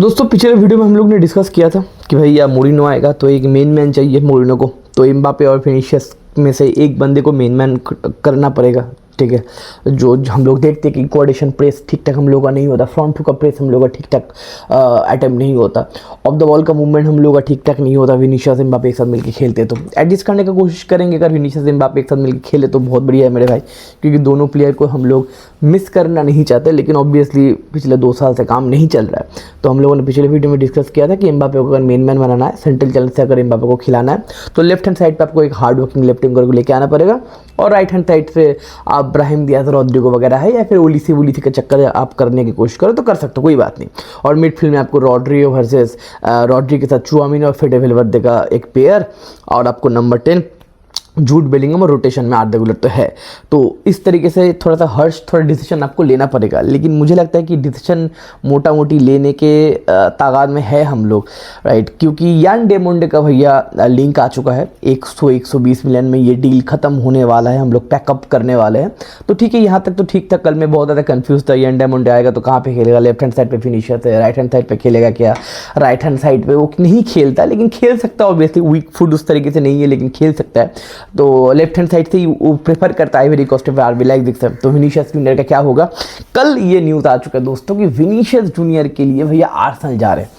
दोस्तों पिछले वीडियो में हम लोग ने डिस्कस किया था कि भाई या मोरिनो आएगा तो एक मेन मैन चाहिए मोरिनो को, तो एम्बापे और फिनिशियस में से एक बंदे को मेन मैन करना पड़ेगा। ठीक है, जो हम लोग देखते हैं कि कोऑर्डिनेशन प्रेस ठीक ठाक हम लोग का नहीं होता, फ्रंट टू का प्रेस हम लोग का ठीक ठाक अटेम्प्ट नहीं होता, ऑफ द बॉल का मूवमेंट हम लोग का ठीक ठाक नहीं होता। विनीशियस एम्बापे एक साथ मिलकर खेलते तो एडजस्ट करने की कोशिश करेंगे। अगर विनीशियस एम्बापे एक साथ मिलकर खेले तो बहुत बढ़िया है मेरे भाई, क्योंकि दोनों प्लेयर को हम लोग मिस करना नहीं चाहते। लेकिन ऑब्वियसली पिछले 2 साल से काम नहीं चल रहा है, तो हम लोगों ने पिछले वीडियो में डिस्कस किया था कि एम्बापे को अगर मेन मैन बनाना है, सेंट्रल चैनल से अगर एम्बापे को खिलाना है तो लेफ्ट हैंड साइड पे आपको एक हार्ड वर्किंग लेफ्ट विंगर को लेके आना पड़ेगा, और राइट हैंड साइड से आप ब्राहिम दियाज रॉड्रिगो वगैरह है या फिर ओलिसी का चक्कर आप करने की कोशिश करो तो कर सकते हो, कोई बात नहीं। और मिडफील्ड में आपको रॉड्रिगो वर्सेस रॉड्री के साथ चुआमिनी और फेडे वेलवर्दे का एक पेयर, और आपको नंबर 10 जूड बेलिंगम और रोटेशन में आर्दा गुलर तो है। तो इस तरीके से थोड़ा डिसीजन आपको लेना पड़ेगा। लेकिन मुझे लगता है कि डिसीजन मोटा मोटी लेने के तादाद में है हम लोग, राइट, क्योंकि यान डेमोंडे का भैया लिंक आ चुका है 100-120 मिलियन में, ये डील खत्म होने वाला है, हम लोग पैकअप करने वाले हैं। तो ठीक है, यहाँ तक तो ठीक था। कल मैं बहुत ज़्यादा कंफ्यूज था, यान डेमोंडे आएगा तो कहाँ पे खेलेगा, लेफ्ट हैंड साइड पे फिनिशर है, राइट हैंड साइड पे खेलेगा क्या। राइट हैंड साइड पे वो नहीं खेलता, लेकिन खेल सकता है, ऑब्वियसली वीक फुट उस तरीके से नहीं है, लेकिन खेल सकता है। तो लेफ्ट हैंड साइड से ही वो प्रेफर करता है आइवरी कोस्ट पे आरबी लाइक दिख। तो विनीशियस जूनियर का क्या होगा, कल ये न्यूज़ आ चुका है दोस्तों कि विनीशियस जूनियर के लिए भैया आर्सेनल जा रहे हैं।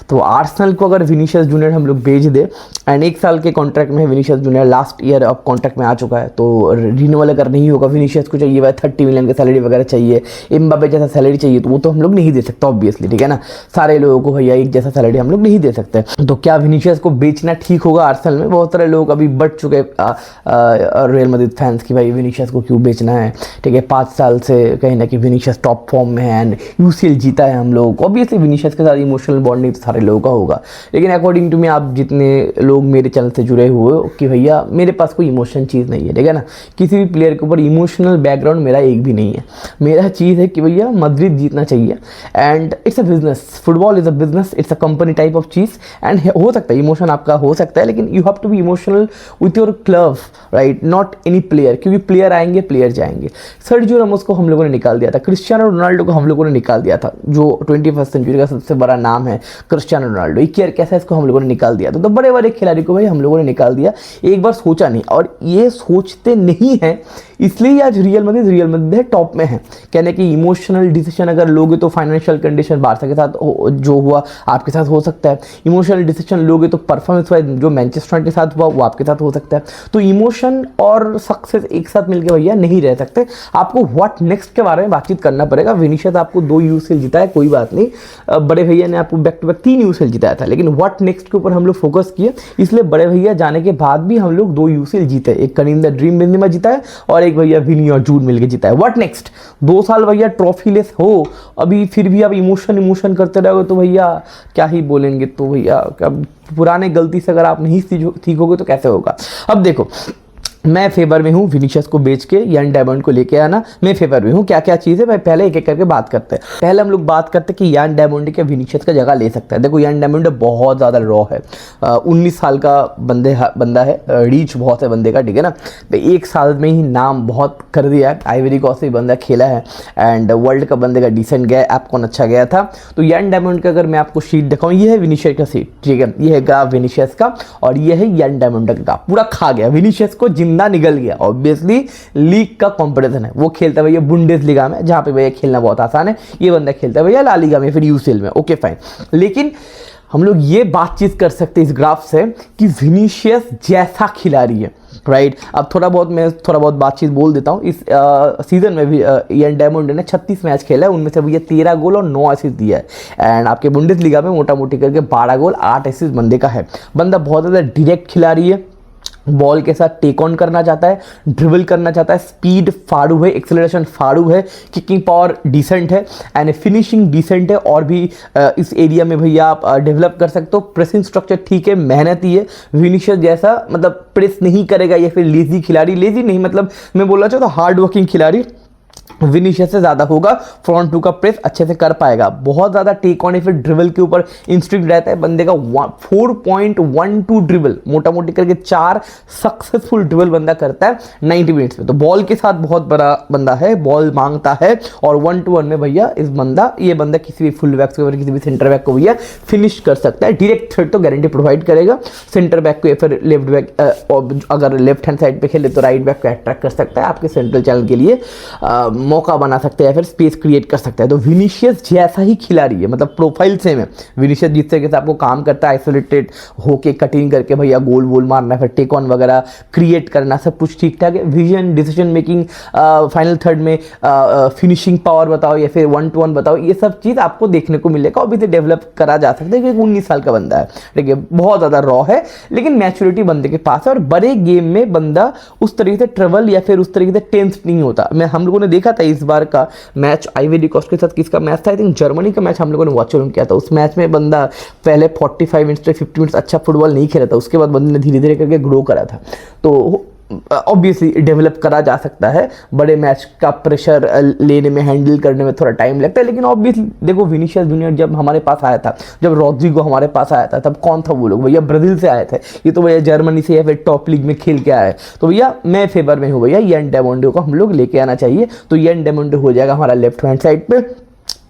तो आर्सेनल को अगर विनीशियस जूनियर हम लोग भेज दे, एंड 1 साल के कॉन्ट्रैक्ट में है विनीशियस जूनियर, लास्ट ईयर अब कॉन्ट्रैक्ट में आ चुका है, तो रिन्यूअल अगर नहीं होगा, विनीशियस को चाहिए भाई 30 मिलियन की सैलरी वगैरह चाहिए, एम्बापे जैसा सैलरी चाहिए, तो वो तो हम लोग नहीं दे सकते ऑब्वियसली, ठीक है ना। सारे लोगों को भैया एक जैसा सैलरी हम लोग नहीं दे सकते। तो क्या विनीशियस को बेचना ठीक होगा आर्सेनल में? बहुत सारे लोग अभी बढ़ चुके रियल मैड्रिड फैंस की भाई विनीशियस को क्यों बेचना है, ठीक है। 5 साल से कहीं ना कहीं विनीशियस टॉप फॉर्म में है एंड यूसीएल जीता है हम लोग, ऑब्वियसली विनीशियस के साथ इमोशनल बॉन्डिंग तो सारे लोगों का होगा। लेकिन अकॉर्डिंग टू मी, आप जितने लोग मेरे चैनल से जुड़े हुए हो कि भैया मेरे पास कोई इमोशन चीज़ नहीं है, ठीक है ना। किसी भी प्लेयर के ऊपर इमोशनल बैकग्राउंड मेरा एक भी नहीं है। मेरा चीज़ है कि भैया मैड्रिड जीतना चाहिए, and it's a business, football is a business, it's a company type of चीज़। एंड हो सकता है इमोशन आपका हो सकता है, लेकिन you have to be emotional with your club, right, not any player, क्योंकि प्लेयर आएंगे प्लेयर जाएंगे। सर्जियो रामोस को हम लोगों ने निकाल दिया था, क्रिस्टियानो रोनाल्डो को हम लोगों ने निकाल दिया था, जो 21वीं सेंचुरी का सबसे बड़ा नाम है क्रिस्टियानो रोनाल्डो, इकियर कैसा इसको हम लोगों ने निकाल दिया था। तो बड़े बड़े खिलाड़ी को भाई हम लोगों ने निकाल दिया, एक बार सोचा नहीं, और ये सोचते नहीं है, इसलिए आज रियल मैड्रिड टॉप में है। कहने की इमोशनल डिसीजन अगर लोगे तो फाइनेंशियल कंडीशन बार्सा के साथ जो हुआ आपके साथ हो सकता है, इमोशनल डिसीजन लोगे तो परफॉर्मेंस वाइज जो मैनचेस्टर के साथ हुआ वो आपके साथ हो सकता है। तो इमोशन और सक्सेस एक साथ मिलकर भैया नहीं रह सकते, आपको व्हाट नेक्स्ट के बारे में बातचीत करना पड़ेगा। विनीशियस आपको 2 यूसीएल जीता है, कोई बात नहीं, बड़े भैया ने आपको बैक टू बैक 3 यूसीएल जिताया था, लेकिन व्हाट नेक्स्ट के ऊपर हम लोग फोकस किए, इसलिए बड़े भैया जाने के बाद भी हम लोग 2 यूसीएल जीते, एक करीम द ड्रीम बेंजेमा जीता है और एक भैया विनी और जूड मिलकर जीता है। What next? 2 साल भैया ट्रॉफी लेस हो अभी, फिर भी आप इमोशन करते रहोगे तो भैया क्या ही बोलेंगे। तो भैया पुराने गलती से अगर आप नहीं सीखोगे तो कैसे होगा। अब देखो, मैं फेवर में हूँ विनीशियस को बेच के यान डायमंड को लेके आना, मैं फेवर में हूँ। क्या क्या चीज़ है भाई, पहले एक एक करके बात करते हैं। पहले हम लोग बात करते हैं कि यान डायमंड के विनीशियस का जगह ले सकता है। देखो यान डायमंड बहुत ज़्यादा रॉ है, 19 साल का बंदा है, रीच बहुत है बंदे का, ठीक है ना। 1 साल में ही नाम बहुत कर दिया है, आइवरी कोस्ट से बंदा खेला है एंड वर्ल्ड का बंदे का डिसेंट गया, आपको अच्छा गया था। तो यान डायमंड का अगर मैं आपको शीट दिखाऊँ, ये है विनीशियस का शीट, ठीक है, ये है ग्राफ विनीशियस का, और ये है यान डायमंड का ग्राफ। पूरा खा गया विनीशियस को, जिंदा निकल गया। ऑब्वियसली लीग का कंपटीशन है, वो खेलता है भैया बुंडेसलीगा में, जहां पे भैया खेलना बहुत आसान है। ये बंदा खेलता है भैया ला लीगा में, फिर यूसीएल में, ओके फाइन। लेकिन हम लोग ये बातचीत कर सकते हैं इस ग्राफ से कि विनीशियस जैसा खिलाड़ी है, राइट। अब थोड़ा बहुत बातचीत बोल देता हूँ। इस सीजन में भी यान डायमंड ने 36 मैच खेला है, उनमें से भैया 13 गोल और 9 असिस्ट दिया है। एंड आपके बुंडेसलीगा में मोटा मोटी करके 12 गोल 8 असिस्ट बंदे का है। बंदा बहुत ज़्यादा डायरेक्ट खिलाड़ी है, बॉल के साथ टेक ऑन करना चाहता है, ड्रिबल करना चाहता है, स्पीड फाड़ू है, एक्सेलरेशन फाड़ू है, किकिंग पावर डिसेंट है एंड फिनिशिंग डिसेंट है। और भी इस एरिया में भैया आप डेवलप कर सकते हो। प्रेसिंग स्ट्रक्चर ठीक है, मेहनती है, विनीशियस जैसा मतलब प्रेस नहीं करेगा या फिर लेजी खिलाड़ी, लेजी नहीं मतलब मैं बोलना चाहता हूँ हार्ड वर्किंग खिलाड़ी, विनीशियस से ज़्यादा होगा, फ्रंट टू का प्रेस अच्छे से कर पाएगा, बहुत ज़्यादा टेक ऑन या फिर ड्रिबल के ऊपर इंस्टिंक्ट रहता है बंदे का। 4.12 ड्रिबल, मोटा मोटी करके 4 सक्सेसफुल ड्रिबल बंदा करता है 90 मिनट्स में। तो बॉल के साथ बहुत बड़ा बंदा है, बॉल मांगता है, और 1-to-1 में भैया ये बंदा किसी भी फुल बैक को, किसी भी सेंटर बैक को भैया फिनिश कर सकता है। डायरेक्ट थ्रेट तो गारंटी प्रोवाइड करेगा सेंटर बैक को, या फिर लेफ्ट बैक, अगर लेफ्ट हैंड साइड पे खेले तो राइट बैक को अट्रैक्ट कर सकता है, आपके सेंट्रल चैनल के लिए मौका बना सकते हैं या फिर स्पेस क्रिएट कर सकता है। तो विनीशियस जैसा ही खिलाड़ी है, मतलब प्रोफाइल सेम है। विनीशियस जिस तरीके से आपको काम करता है आइसोलेटेड होके कटिंग करके भैया गोल वोल मारना, फिर टेक ऑन वगैरह क्रिएट करना, सब कुछ ठीक ठाक है। Vision, decision making, final third में फिनिशिंग पावर बताओ या फिर 1-to-1 बताओ, ये सब चीज़ आपको देखने को मिलेगा। अभी से डेवलप करा जा सकता है क्योंकि 19 साल का बंदा है, ठीक है, बहुत ज़्यादा रॉ है, लेकिन मैच्योरिटी बंदे के पास है। और बड़े गेम में बंदा उस तरीके से ट्रबल या फिर उस तरीके से टेंस नहीं होता। हम लोगों ने देखा था इस बार का मैच आइवरी कोस्ट के साथ, किसका मैच था, आई थिंक जर्मनी का मैच हम लोगों ने वॉच ऑन किया था। उस मैच में बंदा पहले 45 मिनट्स से 50 मिनट्स अच्छा फुटबॉल नहीं खेला था, उसके बाद बंदे ने धीरे धीरे करके ग्रो करा था। तो ऑब्वियसली डेवलप करा जा सकता है। बड़े मैच का प्रेशर लेने में, हैंडल करने में थोड़ा टाइम लगता है, लेकिन ऑब्वियसली देखो विनीशियस जूनियर जब हमारे पास आया था, जब रॉड्रिगो हमारे पास आया था, तब कौन था वो लोग, भैया ब्राजील से आए थे, ये तो भैया जर्मनी से या फिर टॉप लीग में खेल के आए। तो भैया मैं फेवर में हूँ भैया, यान डेमोंडे को हम लोग लेके आना चाहिए। तो यान डेमोंडे हो जाएगा हमारा लेफ्ट हैंड साइड पे,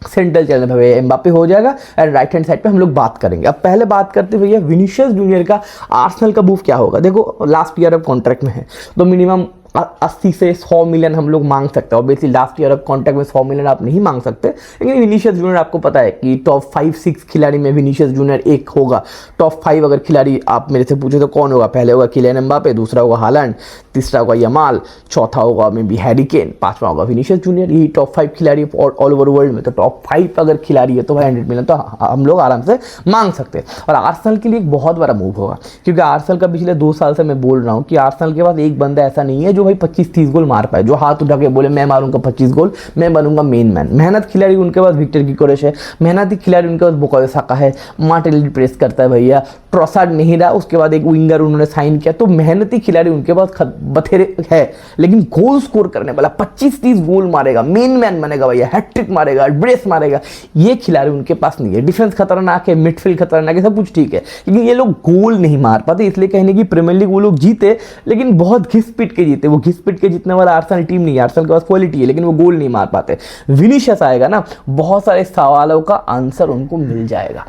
सेंट्रल चैनल पे भैया एम्बापे हो जाएगा, एंड राइट हैंड साइड पे हम लोग बात करेंगे। अब पहले बात करते भैया विनीशियस जूनियर का आर्सेनल का मूव क्या होगा। देखो लास्ट ईयर अब कॉन्ट्रैक्ट में है, तो मिनिमम 80 से 100 मिलियन हम लोग मांग सकते हैं। ऑब्वियसली लास्ट ईयर अब कॉन्ट्रैक्ट में 100 मिलियन आप नहीं मांग सकते, लेकिन विनीशियस जूनियर आपको पता है कि टॉप 5-6 खिलाड़ी में विनीशियस जूनियर एक होगा। टॉप 5 अगर खिलाड़ी आप मेरे से पूछे तो कौन होगा, पहले होगा किलियन एम्बापे, दूसरा होगा हालैंड, तीसरा होगा यमाल, चौथा होगा मे बी हैरी केन, पांचवा होगा विनीशियस जूनियर। यही टॉप 5 खिलाड़ी ऑल ओवर वर्ल्ड में। तो टॉप 5 अगर खिलाड़ी है तो 100 मिलियन तो हम लोग आराम से मांग सकते हैं। और आर्सेनल के लिए एक बहुत बड़ा मूव होगा, क्योंकि आर्सेनल का पिछले 2 साल से मैं बोल रहा हूँ कि आर्सेनल के पास एक बंदा ऐसा नहीं है जो भाई 25-30 गोल मार पाए, जो हाथ उठा के बोले मैं मारूंगा 25 गोल, मैं बनूंगा मेन मैन। मेहनत खिलाड़ी उनके पास विक्टर गियोकेरेस है, मेहनती खिलाड़ी उनके पास बुकायो साका है, मार्टिनेली प्रेस करता है भैया, ट्रोसार्ड नहीं रहा, उसके बाद एक विंगर उन्होंने साइन किया। तो मेहनती खिलाड़ी उनके पास बथेरे है, लेकिन गोल स्कोर करने वाला 25-30 गोल मारेगा, मेन मैन बनेगा भैया, हैट्रिक मारेगा, ब्रेस मारेगा, ये खिलाड़ी उनके पास नहीं है। डिफेंस खतरनाक है, मिडफील्ड खतरनाक है, सब कुछ ठीक है, लेकिन ये लोग गोल नहीं मार पाते। इसलिए कहने की प्रीमियर लीग वो लोग जीते, लेकिन बहुत घिस पिट के जीते। वो घिस पिट के जीतने वाला आर्सेनल टीम नहीं है, आर्सेनल के पास क्वालिटी है, लेकिन वो गोल नहीं मार पाते। विनीशियस आएगा ना, बहुत सारे सवालों का आंसर उनको मिल जाएगा,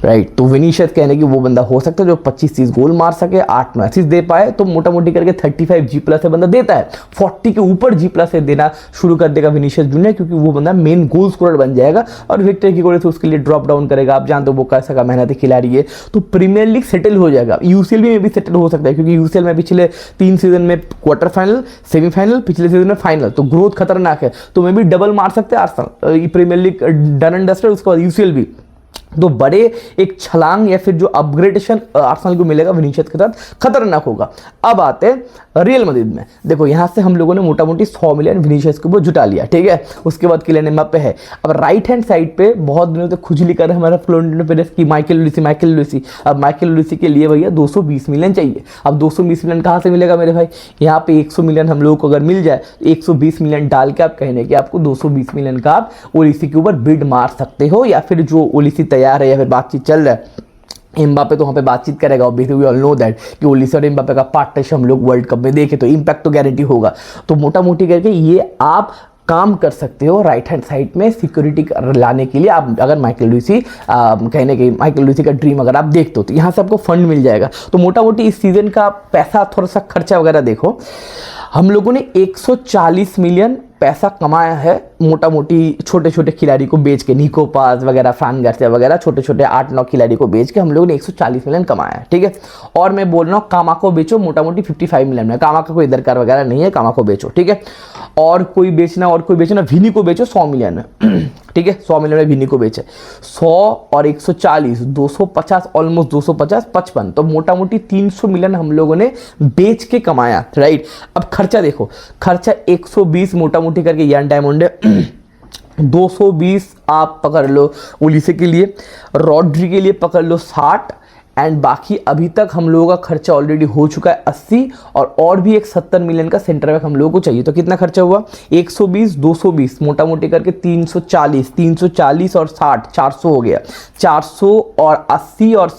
राइट। तो विनीशियस कहने की वो बंदा हो सकता है जो 25-30 गोल मार सके, 8-9 असिस्ट दे पाए। तो मोटा मोटी करके 35 G+ से बंदा देता है, 40 के ऊपर G+ से देना शुरू कर देगा विनीशियस जूनियर, क्योंकि वो बंदा मेन गोल स्कोरर बन जाएगा। और विक्टर गियोकेरेस उसके लिए ड्रॉप डाउन करेगा। आप जानते हो वो कैसा का मेहनती खिलाड़ी है, तो प्रीमियर लीग सेटल हो जाएगा। UCL में भी सेटल हो सकता है, क्योंकि UCL में पिछले 3 सीजन में क्वार्टर फाइनल, सेमीफाइनल, पिछले सीजन में फाइनल, तो ग्रोथ खतरनाक है। तो मैं भी डबल मार सकते हैं Arsenal, Premier League done and dusted, उसके बाद UCL भी। तो बड़े एक छलांग या फिर जो अपग्रेडेशन आर्सेनल को मिलेगा विनीशियस के साथ, खतरनाक होगा। अब आते हैं रियल मैड्रिड में। देखो यहाँ से हम लोगों ने मोटा मोटी 100 मिलियन विनीशियस के ऊपर जुटा लिया, ठीक है। उसके बाद किलियन एम्बापे है। अब राइट हैंड साइड पे बहुत दिनों तक खुजली कर हमारा फ्लोरेंटिनो पेरेस की माइकल ओलिसी। अब माइकल ओलिसी के लिए भैया 220 मिलियन चाहिए। अब 220 मिलियन कहाँ से मिलेगा मेरे भाई, यहाँ पे 100 मिलियन हम लोगों को अगर मिल जाए, 120 मिलियन डाल के आप कहने कि आपको 220 मिलियन का आप ओलिसी के ऊपर बिड मार सकते हो, या फिर जो ओलिसी तैयार है या फिर बातचीत चल रहा है, एम्बापे तो वहाँ पे बातचीत करेगा। Obviously we all know that कि ओलिसी और एम्बापे का पार्टनरशिप हम लोग वर्ल्ड कप में देखें तो इम्पैक्ट तो गारंटी होगा। तो मोटा मोटी करके ये आप काम कर सकते हो राइट हैंड साइड में सिक्योरिटी लाने के लिए। आप अगर माइकल ओलिसी कहने के माइकल ओलिसी का ड्रीम अगर आप देखते हो तो यहाँ से आपको फंड मिल जाएगा। तो मोटा मोटी इस सीजन का पैसा, थोड़ा सा खर्चा वगैरह देखो, हम लोगों ने 140 मिलियन पैसा कमाया है मोटा मोटी छोटे छोटे खिलाड़ी को बेच के, निको पास वगैरह, फ्रान गार्सिया वगैरह, छोटे छोटे 8-9 खिलाड़ी को बेच के हम लोगों ने 140 मिलियन कमाया है, ठीक है। और मैं बोल रहा हूँ कामा को बेचो, मोटा मोटी 55 मिलियन में। कामा का कोई दरकार वगैरह नहीं है, कामा को बेचो, ठीक है। और कोई बेचना विनी को बेचो 100 मिलियन में, ठीक है। 100 मिलियन में विनी को बेचे, 100 और 140, 250, ऑलमोस्ट 250, 55, तो मोटा मोटी 300 मिलियन हम लोगों ने बेच के कमाया, राइट। अब खर्चा देखो, खर्चा 120 मोटा मोटी करके यान डायमंड 220 आप पकड़ लो ओलिसे के लिए, रॉड्री के लिए पकड़ लो 60, एंड बाकी अभी तक हम लोगों का खर्चा ऑलरेडी हो चुका है 80 और भी एक 70 मिलियन का सेंटर बैक हम लोगों को चाहिए। तो कितना खर्चा हुआ 120 220 मोटा मोटी करके 340 और 60 400 हो गया। 400 और 80 और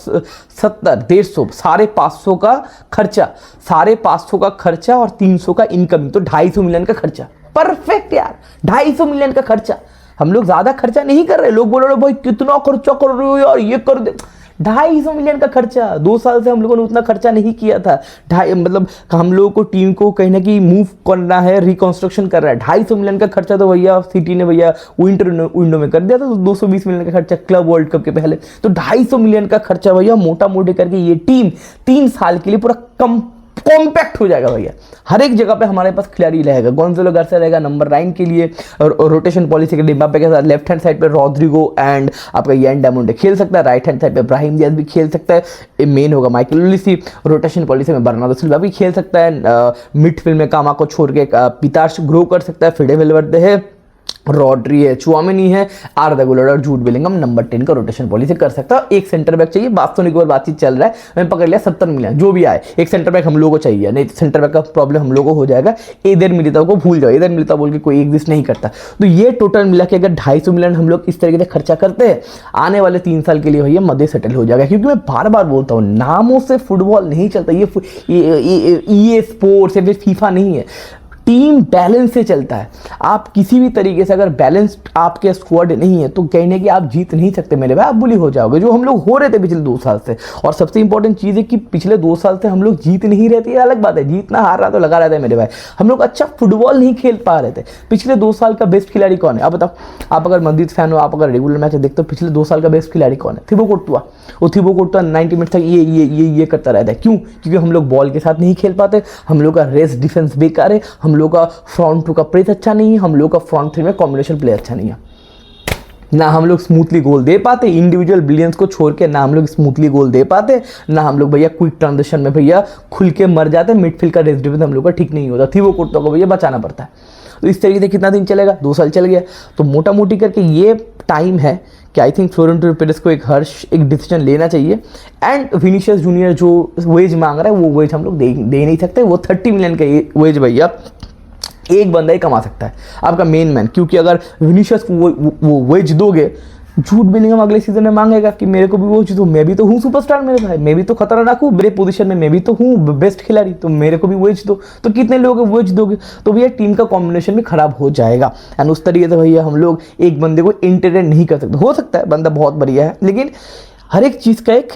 70 150 साढ़े 500 का खर्चा, साढ़े 500 का खर्चा और 300 का इनकमिंग, तो 250 मिलियन का खर्चा। परफेक्ट यार, 250 मिलियन का खर्चा। हम लोग ज्यादा खर्चा नहीं कर रहे। लोग बोल रहे भाई कितना खर्चा कर रहे हो यार, ये कर दे। 250 मिलियन का खर्चा। 2 साल से हम लोगों ने उतना खर्चा नहीं किया था। मतलब हम लोगों को टीम को कहीं ना कहीं मूव करना है, रिकंस्ट्रक्शन कर रहा है। 250 मिलियन का खर्चा तो भैया सिटी ने भैया विंडो में कर दिया था। तो 220 मिलियन का खर्चा क्लब वर्ल्ड कप के पहले। तो 250 मिलियन का खर्चा भैया मोटा मोटी करके ये टीम 3 साल के लिए पूरा कॉम्पैक्ट हो जाएगा भैया। हर एक जगह पे हमारे पास खिलाड़ी रहेगा। गोंज़ालो गार्सिया रहेगा नंबर 9 के लिए, और रोटेशन पॉलिसी के एम्बाप्पे के साथ लेफ्ट हैंड साइड पे रॉड्रिगो एंड आपका यान डायमंडे खेल सकता है। राइट हैंड साइड पे ब्राहिम दियाज भी खेल सकता है। मेन होगा माइकल ओलिसी। रोटेशन पॉलिसी में बर्नार्डो सिल्वा भी खेल सकता है। मिडफील्ड में कामा को छोड़ के पिताश ग्रो कर सकता है। फिडे वेलवर्दे है, रॉड्री है, चुआमेनी है, आर्दा गुलर और जूड बेलिंगम नंबर 10 का रोटेशन पॉलिसी कर सकता है। एक सेंटर बैक चाहिए। बास्तोनिक और बातचीत चल रहा है, मैंने पकड़ लिया 70 मिलियन जो भी आए। एक सेंटर बैक हम लोगों को चाहिए, नहीं सेंटर बैक का प्रॉब्लम हम लोगों को हो जाएगा। एदर मिलिताओ को भूल जाओ, एदर मिलिताओ बोल के कोई एग्जिस्ट नहीं करता। तो ये टोटल मिला के अगर 250 मिलियन हम लोग इस तरीके से खर्चा करते हैं, आने वाले 3 साल के लिए भैया मध्य सेटल हो जाएगा। क्योंकि मैं बार बार बोलता हूँ नामों से फुटबॉल नहीं चलता। ये स्पोर्ट्स या फिर फीफा नहीं है, टीम बैलेंस से चलता है। आप किसी भी तरीके से अगर बैलेंस आपके स्क्वाड नहीं है तो कहने की आप जीत नहीं सकते मेरे भाई, आप बुली हो जाओगे, जो हम लोग हो रहे थे पिछले 2 साल से। और सबसे इंपॉर्टेंट चीज़ है कि पिछले 2 साल से हम लोग जीत नहीं रहती, अलग बात है, जीतना हार रहा तो लगा रहता है मेरे भाई। हम लोग अच्छा फुटबॉल नहीं खेल पा रहे थे। पिछले 2 साल का बेस्ट खिलाड़ी कौन है आप बताओ? आप अगर मस्जिद फैन हो, आप अगर रेगुलर मैच देखते हो, पिछले 2 साल का बेस्ट खिलाड़ी कौन है? थिबो कोर्टुआ। वो थिबो कोर्टुआ 90 मिनट तक ये करता रहता है। क्यों? क्योंकि हम लोग बॉल के साथ नहीं खेल पाते, हम लोग का रेस्ट डिफेंस बेकार है, हम लोग का फ्रंट टू का प्रेस अच्छा नहीं है, हम लोग का फ्रंट 3 में कॉम्बिनेशन प्ले अच्छा नहीं है, ना हम लोग स्मूथली गोल दे पाते। इंडिविजुअल ब्रिलियंस को छोड़ के ना हम लोग स्मूथली गोल दे पाते, ना हम लोग भैया क्विक ट्रांजिशन में भैया खुल के मर जाते। मिडफील्ड का रेस्ट डिफेंस हम लोग का ठीक नहीं होता। थिबो कोर्टुआ को भैया बचाना पड़ता है। तो इस तरीके से कितना दिन चलेगा? 2 साल चल गया। तो मोटा मोटी करके ये टाइम है कि आई थिंक फ्लोरेंटिनो पेरेस को एक डिसीजन लेना चाहिए। एंड विनीशियस जूनियर जो वेज मांग रहा है वो वेज हम लोग दे नहीं सकते। वो 30 मिलियन का वेज भैया एक बंदा ही कमा सकता है, आपका मेन मैन। क्योंकि अगर विनीशियस को वो वेज दोगे, झूठ बेलिंगम अगले सीजन में मांगेगा कि मेरे को भी वो दो, मैं भी तो हूँ सुपरस्टार मेरे भाई, मैं भी तो खतरनाक हूँ, मेरे पोजीशन में मैं भी तो हूँ बेस्ट खिलाड़ी, तो मेरे को भी वेज दो। तो कितने लोग वेज दोगे? तो भैया टीम का कॉम्बिनेशन भी खराब हो जाएगा। एंड उस तरीके से भैया हम लोग एक बंदे को एंटरटेन नहीं कर सकते। हो सकता है बंदा बहुत बढ़िया है, लेकिन हर एक चीज़ का एक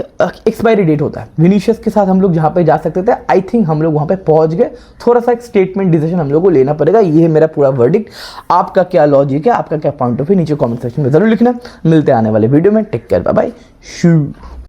एक्सपायरी डेट होता है। विनीशियस के साथ हम लोग जहाँ पे जा सकते थे, आई थिंक हम लोग वहाँ पे पहुँच गए। थोड़ा सा एक स्टेटमेंट डिसीजन हम लोग को लेना पड़ेगा। ये है मेरा पूरा वर्डिक्ट। आपका क्या लॉजिक है, आपका क्या पॉइंट ऑफ व्यू, नीचे कमेंट सेक्शन में जरूर लिखना। मिलते हैं आने वाले वीडियो में। टेक केयर, बाय बाय, शू।